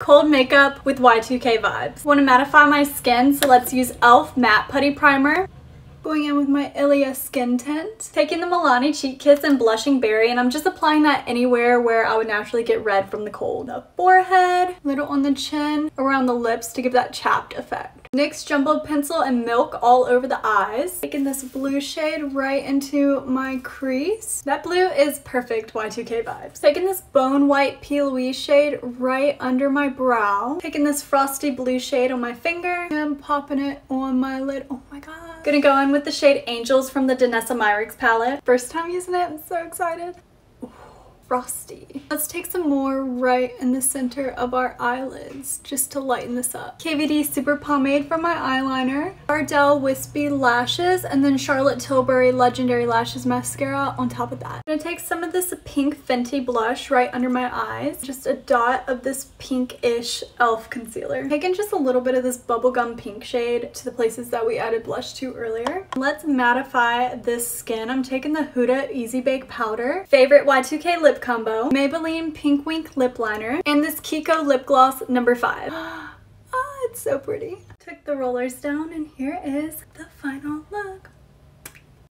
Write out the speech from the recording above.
Cold makeup with Y2k vibes. Want to mattify my skin, so let's use e.l.f. Matte Putty Primer. Going in with my Ilia Skin Tint. Taking the Milani Cheek Kiss and Blushing Berry, and I'm just applying that anywhere where I would naturally get red from the cold. The forehead, a little on the chin, around the lips to give that chapped effect. NYX Jumbo Pencil and Milk all over the eyes. Taking this blue shade right into my crease. That blue is perfect Y2k vibes. Taking this Bone White P. Louise shade right under my brow. Taking this Frosty Blue shade on my finger and popping it on my lid. Oh my god. Gonna go in with the shade Angels from the Danessa Myricks palette. First time using it, I'm so excited. Frosty. Let's take some more right in the center of our eyelids just to lighten this up. KVD Super Pomade for my eyeliner. Ardell Wispy Lashes, and then Charlotte Tilbury Legendary Lashes Mascara on top of that. I'm gonna take some of this pink Fenty blush right under my eyes. Just a dot of this pinkish e.l.f. concealer. Taking just a little bit of this bubblegum pink shade to the places that we added blush to earlier. Let's mattify this skin. I'm taking the Huda Easy Bake Powder. Favorite Y2k lip combo, Maybelline Pink Wink lip liner, and this Kiko lip gloss number 5. Ah, it's so pretty. Took the rollers down and here is the final look.